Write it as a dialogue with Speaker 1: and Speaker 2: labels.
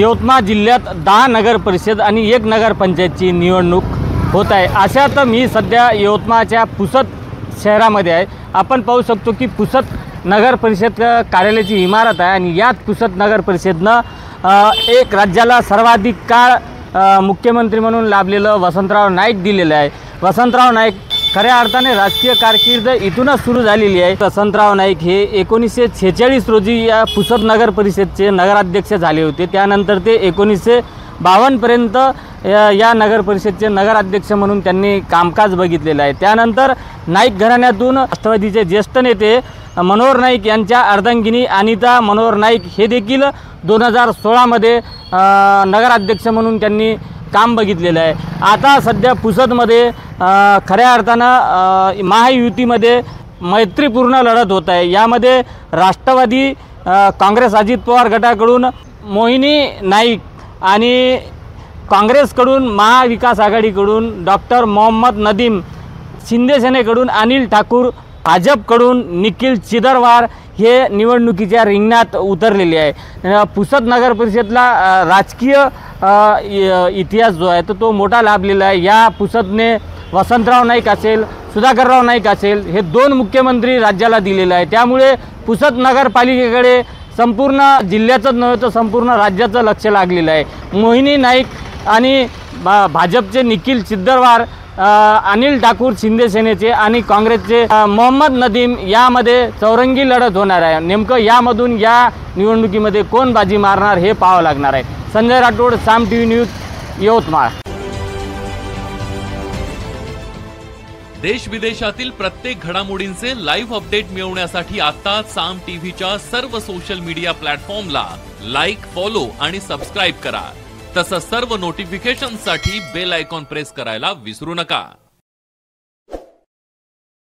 Speaker 1: यवतमाळ जिल्ह्यात 10 नगर परिषद आणि 1 नगरपंचायतची निवडणूक होत आहे। अशात मी सध्या यवतमाळच्या पुसद शहरामध्ये आहे। आपण पाहू शकतो की पुसद नगर परिषद कार्यालयाची इमारत आहे आणि याच पुसद नगर परिषदनं एक राज्याला सर्वाधिक काळ मुख्यमंत्री म्हणून लाभलेलं वसंतराव नाईक दिलेलं आहे। वसंतराव नाईक खऱ्या अर्थाने राजकीय कारकीर्द इथूनच सुरू झालेली आहे। वसंतराव नाईक हे 1946 रोजी या पुसद नगर परिषदचे नगराध्यक्ष झाले होते। त्यानंतर ते 1952 पर्यंत या नगर परिषदचे नगराध्यक्ष म्हणून त्यांनी कामकाज बघितलेलं आहे। त्यानंतर नाईक घराण्यातून राष्ट्रवादीचे ज्येष्ठ नेते मनोहर नाईक यांच्या अर्धांगिनी अनिता मनोहर नाईक हे देखील 2016 मध्ये नगराध्यक्ष म्हणून त्यांनी काम बघितलेलं आहे। आता सध्या पुसदमध्ये खऱ्या अर्थानं महायुतीमध्ये मैत्रीपूर्ण लढत होत आहे। यामध्ये राष्ट्रवादी काँग्रेस अजित पवार गटाकडून मोहिनी नाईक आणि काँग्रेसकडून महाविकास आघाडीकडून डॉक्टर मोहम्मद नदीम, शिंदे सेनेकडून अनिल ठाकूर, भाजपकडून निखिल चिदरवार हे निवडणुकीच्या रिंगणात उतरलेले आहे। पुसद नगर परिषदला राजकीय इतिहास जो आहे तो मोठा लाभलेला आहे। या पुसदने वसंतराव नाईक असेल, सुधाकरराव नाईक असेल हे 2 मुख्यमंत्री राज्याला दिलेले आहे। त्यामुळे पुसद नगरपालिकेकडे संपूर्ण जिल्ह्याचंच नव्हे तर संपूर्ण राज्याचं लक्ष लागलेलं आहे। मोहिनी नाईक आणि भाजपचे निखिल चिदरवार, अनिल ठाकूर शिंदे सेनेचे आणि काँग्रेसचे मोहम्मद नदीम यामध्ये चौरंगी लढत होणार आहे। नेमकं यामधून या निवडणुकीमध्ये कोण बाजी मारणार हे पाहावं लागणार आहे। संजय राठोड, साम टीव्ही न्यूज, यवतमाळ।
Speaker 2: देश विदेशातील प्रत्येक घडामोडींचे लाईव्ह अपडेट मिळवण्यासाठी आता साम टीव्हीच्या सर्व सोशल मीडिया प्लॅटफॉर्मला लाईक, फॉलो आणि सबस्क्राइब करा। तसंच सर्व नोटिफिकेशनसाठी बेल आयकॉन प्रेस करायला विसरू नका।